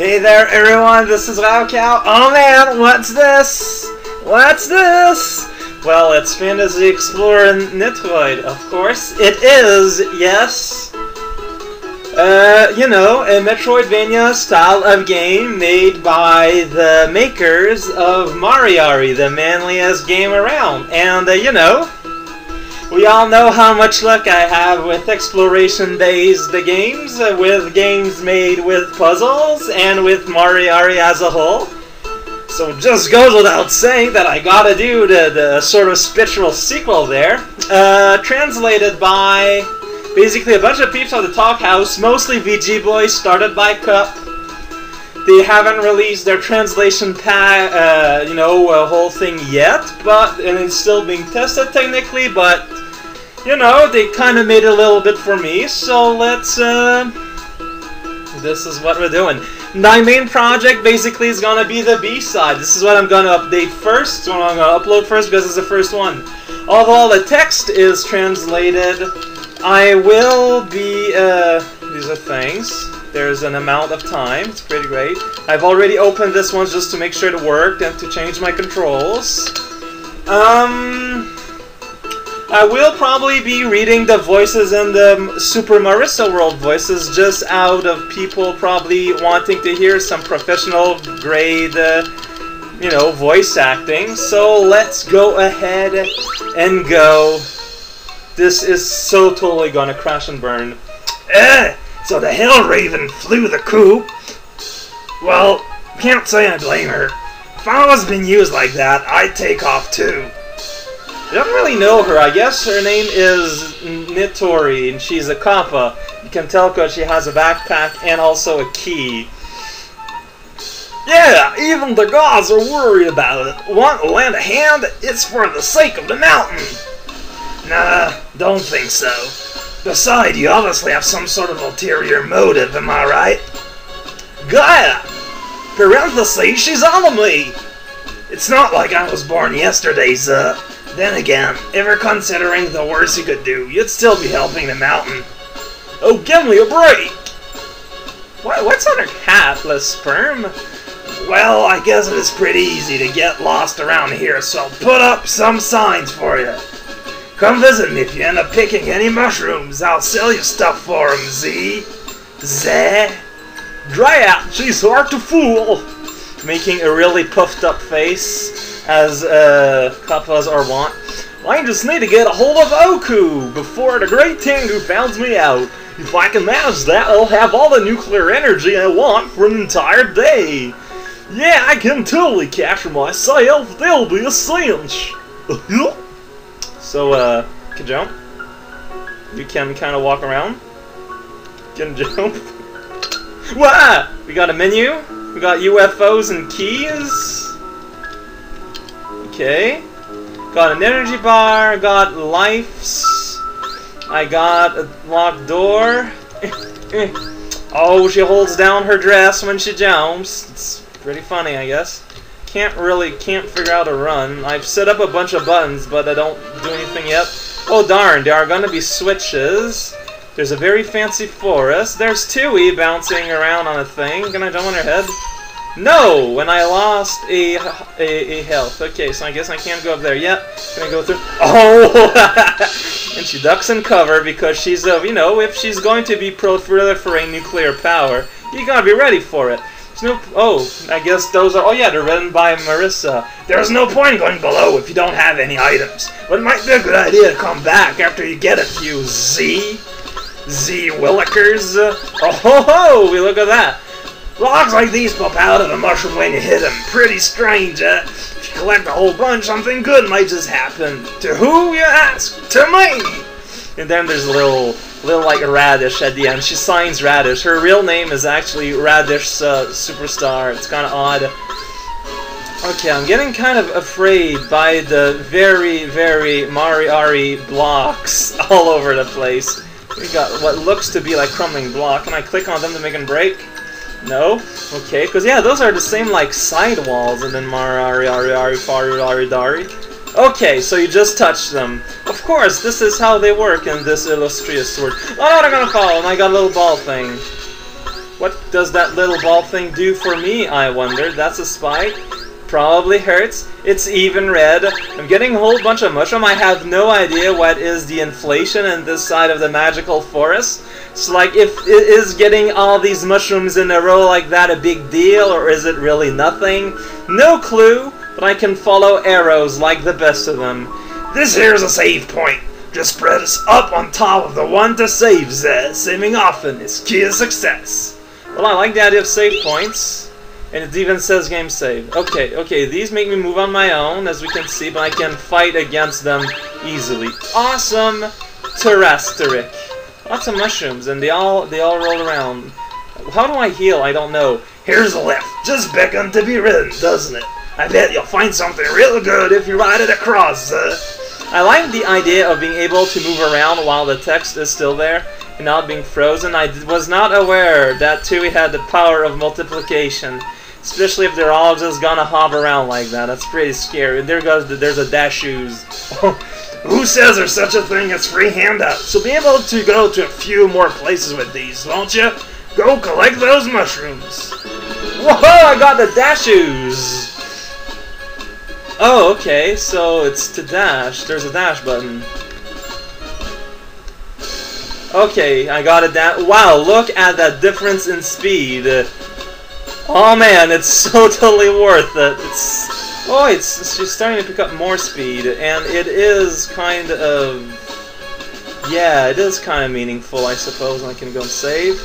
Hey there everyone, this is Raocow. Oh man, what's this? What's this? Well, it's Fantasy Explorer Nitroid, of course. It is, yes. You know, a Metroidvania style of game made by the makers of Mariari, the manliest game around. And, you know, we all know how much luck I have with exploration-based games, with games made with puzzles, and with Mariari as a whole. So it just goes without saying that I gotta do the sort of spiritual sequel there. Translated by basically a bunch of peeps on the Talk House, mostly VG Boys, started by Cup. They haven't released their translation whole thing yet, and it's still being tested technically, but, you know, they kind of made it a little bit for me, so let's, this is what we're doing. My main project basically is gonna be the B-side. This is what I'm gonna update first, it's what I'm gonna upload first because it's the first one. Although all the text is translated, I will be, these are things. There's an amount of time, it's pretty great. I've already opened this one just to make sure it worked and to change my controls. I will probably be reading the voices in the Super Marissa World voices just out of people probably wanting to hear some professional grade, you know, voice acting. So let's go ahead and go. This is so totally gonna crash and burn. So the Hell Raven flew the coop. Well, can't say I blame her. If I was being used like that, I'd take off too. I don't really know her. I guess her name is Nitori, and she's a kappa. You can tell because she has a backpack and also a key. Yeah, even the gods are worried about it. Want to lend a hand? It's for the sake of the mountain. Nah, don't think so. Besides, you obviously have some sort of ulterior motive, am I right? Gaia! Parentheses, she's on me! It's not like I was born yesterday, Then again, ever considering the worst you could do, you'd still be helping the mountain. Oh, give me a break! What's on her hat, the sperm? Well, I guess it is pretty easy to get lost around here, so I'll put up some signs for you. Come visit me if you end up picking any mushrooms. I'll sell you stuff for them, Z. Drat, she's hard to fool. Making a really puffed up face, as kappas are wont. I just need to get a hold of Oku before the great Tengu finds me out. If I can manage that, I'll have all the nuclear energy I want for an entire day. Yeah, I can totally capture myself. There'll be a cinch. So, you can jump. You can kind of walk around. You can jump. Wah! We got a menu. We got UFOs and keys. Okay. Got an energy bar. Got lives. I got a locked door. Oh, she holds down her dress when she jumps. It's pretty funny, I guess. Can't figure out a run. I've set up a bunch of buttons, but I don't do anything yet. Oh darn, there are gonna be switches. There's a very fancy forest. There's Tui bouncing around on a thing. Can I jump on her head? No! When I lost a health. Okay, so I guess I can't go up there yet. Can I go through? Oh! And she ducks in cover because she's, you know, if she's going to be proliferating nuclear power, you gotta be ready for it. Oh, I guess those are... Oh yeah, they're written by Marissa. There's no point going below if you don't have any items. But it might be a good idea to come back after you get a few Z Willikers. Oh ho ho! We look at that. Logs like these pop out of a mushroom when you hit them. Pretty strange, If you collect a whole bunch, something good might just happen. To who, you ask? To me! And then there's a little like Radish at the end. She signs Radish. Her real name is actually Radish Superstar. It's kind of odd. Okay, I'm getting kind of afraid by the very, very Mariari blocks all over the place. We got what looks to be like crumbling block. Can I click on them to make them break? No? Okay, because yeah, those are the same like side walls and then Dari. Okay, so you just touch them. Of course, this is how they work in this illustrious sword. Oh no, they're gonna fall, and I got a little ball thing. What does that little ball thing do for me, I wonder? That's a spike. Probably hurts. It's even red. I'm getting a whole bunch of mushroom. I have no idea what is the inflation in this side of the magical forest. So like, if it is getting all these mushrooms in a row like that a big deal, or is it really nothing? No clue, but I can follow arrows like the best of them. This here's a save point. Just press up on top of the one to save. Saving often is key to success. Well, I like the idea of save points. And it even says game save. Okay, these make me move on my own, as we can see, but I can fight against them easily. Awesome terrestric. Lots of mushrooms, and they all roll around. How do I heal? I don't know. Here's a lift. Just beckon to be ridden, doesn't it? I bet you'll find something real good if you ride it across. I like the idea of being able to move around while the text is still there and not being frozen. I was not aware that Tui had the power of multiplication. Especially if they're all just gonna hop around like that. That's pretty scary. There goes there's a dash shoes. Who says there's such a thing as free handouts? You'll be able to go to a few more places with these, won't you? Go collect those mushrooms. Whoa! I got the dash shoes. Oh, okay. So it's to dash. There's a dash button. Okay, I got a dash. Wow! Look at that difference in speed. Oh man, it's totally worth it. It's just starting to pick up more speed, and it is kind of, yeah, it is kind of meaningful, I suppose. I can go and save.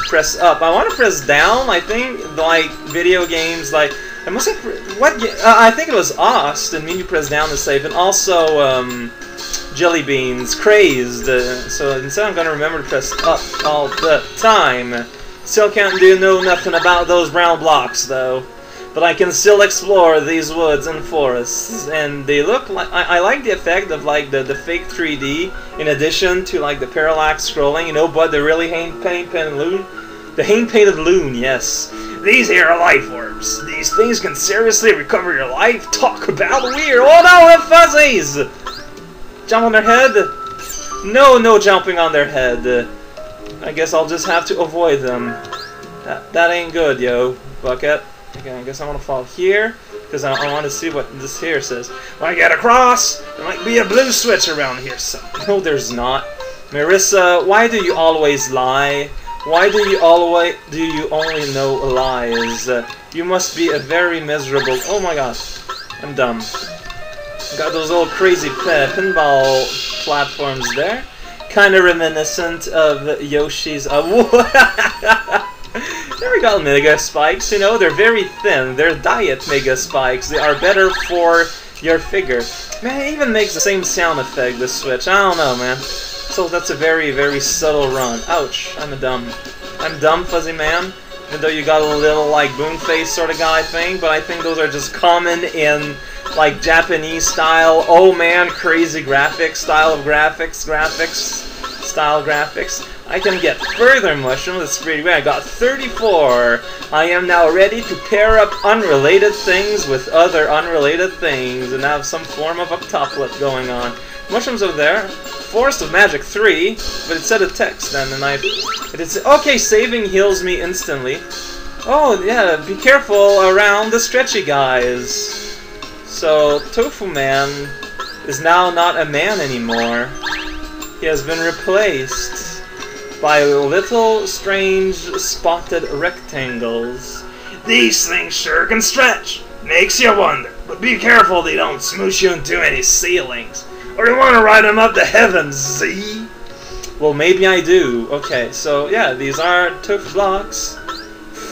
Press up. I want to press down. I think like video games, like I must have I think it was Ost, and you press down to save, and also Jelly Beans, Crazed. So instead, I'm gonna remember to press up all the time. Still can't do nothing about those brown blocks though, but I can still explore these woods and forests, and they look like I like the effect of like the fake 3D in addition to like the parallax scrolling, you know, but the really hand-painted loon, yes. These here are life orbs. These things can seriously recover your life. Talk about weird. Oh no, the fuzzies! Jump on their head? No jumping on their head. I guess I'll just have to avoid them. That ain't good, yo, Bucket. Okay, I guess I want to fall here, because I want to see what this here says. When I get across, there might be a blue switch around here, so. No, there's not. Marissa, why do you always lie? Why do you only know lies? You must be a very miserable... Oh my god, I'm dumb. Got those old crazy pinball platforms there. Kind of reminiscent of Yoshi's... There we go, Mega Spikes. You know, they're very thin. They're diet Mega Spikes. They are better for your figure. Man, it even makes the same sound effect, this switch. I don't know, man. So that's a very, very subtle run. Ouch, I'm dumb, Fuzzy Man. Even though you got a little, like, boom face sort of guy thing, but I think those are just common in... like Japanese style, oh man, crazy graphics, style of graphics. I can get further mushrooms, that's pretty weird. I got 34. I am now ready to pair up unrelated things with other unrelated things and have some form of octuplet going on. Mushrooms over there. Forest of Magic 3, but it said a text then, and okay, saving heals me instantly. Oh yeah, be careful around the stretchy guys. So, Tofu Man is now not a man anymore. He has been replaced by little, strange, spotted rectangles. These things sure can stretch. Makes you wonder. But be careful they don't smoosh you into any ceilings. Or you want to ride them up to heaven, see? Well, maybe I do. Okay, so yeah, these are Tofu blocks.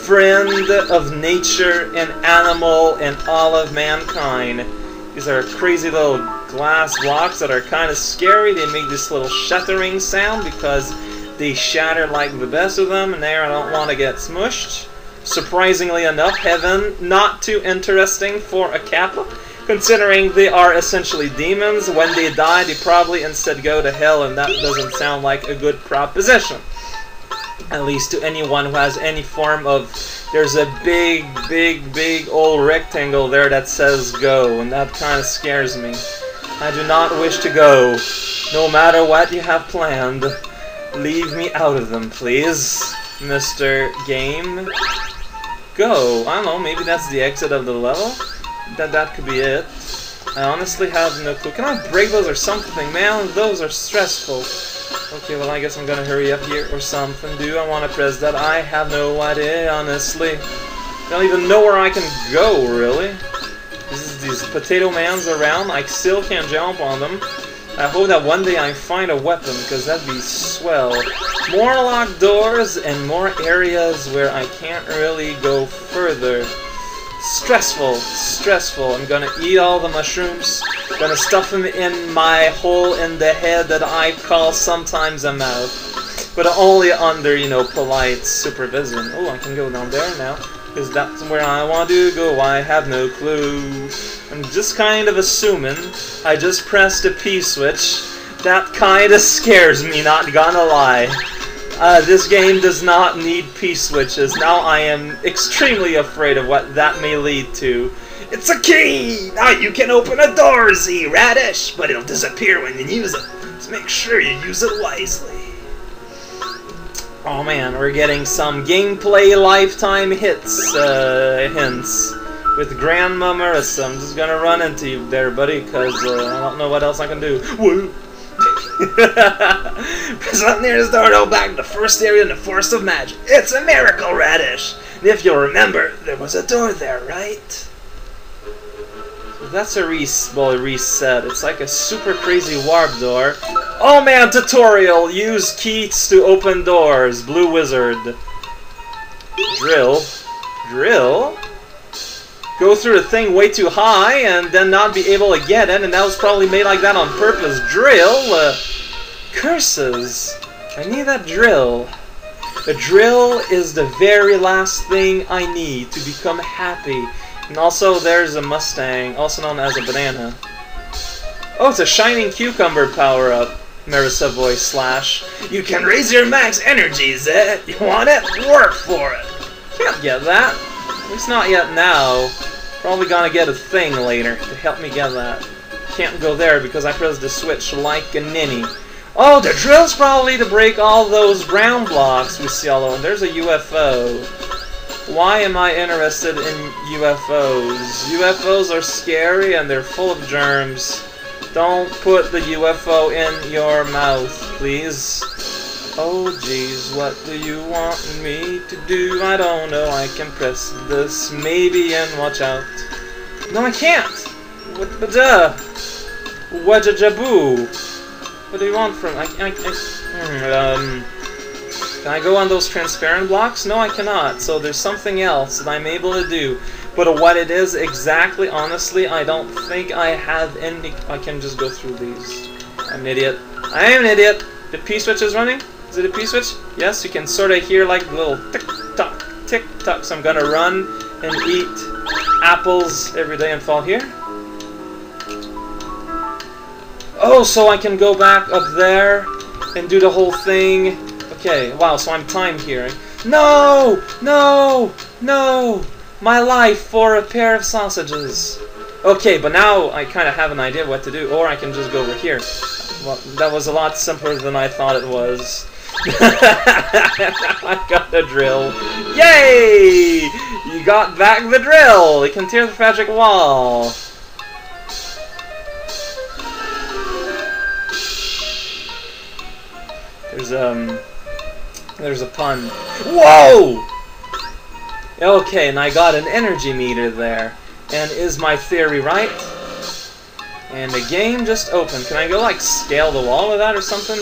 Friend of nature and animal and all of mankind. These are crazy little glass blocks that are kind of scary. They make this little shattering sound because they shatter like the best of them, and there I don't want to get smushed. Surprisingly enough, heaven not too interesting for a kappa, considering they are essentially demons. When they die, they probably instead go to hell, and that doesn't sound like a good proposition. At least to anyone who has any form of... There's a big old rectangle there that says go, and that kind of scares me. I do not wish to go. No matter what you have planned, leave me out of them, please. Mr. Game. Go. I don't know, maybe that's the exit of the level? That could be it. I honestly have no clue. Can I break those or something? Man, those are stressful. Okay, well I guess I'm gonna hurry up here or something. Do I want to press that? I have no idea, honestly. I don't even know where I can go, really. These potato mans around, I still can't jump on them. I hope that one day I find a weapon, because that'd be swell. More locked doors and more areas where I can't really go further. Stressful, stressful. I'm gonna eat all the mushrooms, gonna stuff them in my hole in the head that I call sometimes a mouth. But only under, you know, polite supervision. Oh, I can go down there now. Is that where I want to go? I have no clue. I'm just kind of assuming I just pressed a P switch. That kind of scares me, not gonna lie. This game does not need P switches. Now I am extremely afraid of what that may lead to. It's a key! Now you can open a door, Z-Radish! But it'll disappear when you use it. So make sure you use it wisely. Oh man, we're getting some gameplay lifetime hints with Grandma Marissa. I'm just gonna run into you there, buddy, because I don't know what else I can do. Woo! Press up near this door to go back to the first area in the Forest of Magic. It's a miracle, Radish! And if you'll remember, there was a door there, right? That's a reset. It's like a super crazy warp door. Oh man, tutorial! Use keys to open doors. Blue wizard. Drill. Drill? Go through a thing way too high and then not be able to get it, and that was probably made like that on purpose. Drill? Curses. I need that drill. A drill is the very last thing I need to become happy. And also, there's a Mustang, also known as a banana. Oh, it's a shining cucumber power-up. Marissa voice slash. You can raise your max energy, Zed. You want it? Work for it. Can't get that. At least not yet now. Probably gonna get a thing later to help me get that. Can't go there because I pressed the switch like a ninny. Oh, the drill's probably to break all those brown blocks we see all over. There's a UFO. Why am I interested in UFOs? UFOs are scary and they're full of germs. Don't put the UFO in your mouth, please. Oh jeez, what do you want me to do? I don't know, I can press this maybe and watch out. No, I can't! What do you want from... Can I go on those transparent blocks? No, I cannot. So there's something else that I'm able to do. But what it is exactly, honestly, I don't think I have any... I can just go through these. I'm an idiot. I am an idiot! The P-switch is running? Is it a P-switch? Yes, you can sort of hear like the little tick-tock, tick-tock. So I'm gonna run and eat apples every day and fall here. Oh, so I can go back up there and do the whole thing. Okay, wow, so I'm timed here. No! No! No! My life for a pair of sausages. Okay, but now I kind of have an idea what to do. Or I can just go over here. Well, that was a lot simpler than I thought it was. I got the drill. Yay! You got back the drill! You can tear the magic wall. There's a pun. Whoa! Okay, and I got an energy meter there. And is my theory right? And the game just opened. Can I go, like, scale the wall with that or something?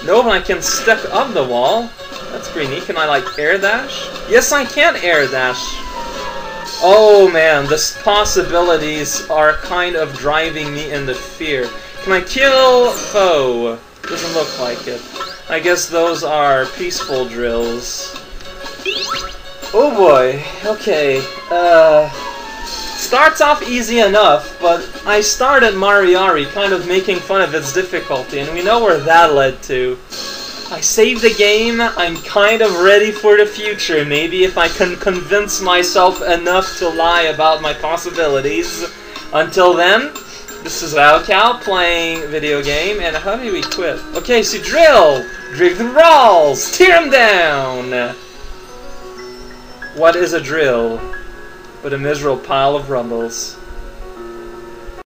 No, but I can step up the wall. That's pretty neat. Can I, like, air dash? Yes, I can air dash. Oh, man, the possibilities are kind of driving me into fear. Can I kill foe? Doesn't look like it. I guess those are peaceful drills. Oh boy, okay. Starts off easy enough, but I started Mariari kind of making fun of its difficulty, and we know where that led to. I saved the game, I'm kind of ready for the future. Maybe if I can convince myself enough to lie about my possibilities. Until then, This is Cow playing video game, and how do we quit? Okay, so drill! Dig the walls! Tear them down! What is a drill but a miserable pile of rumbles?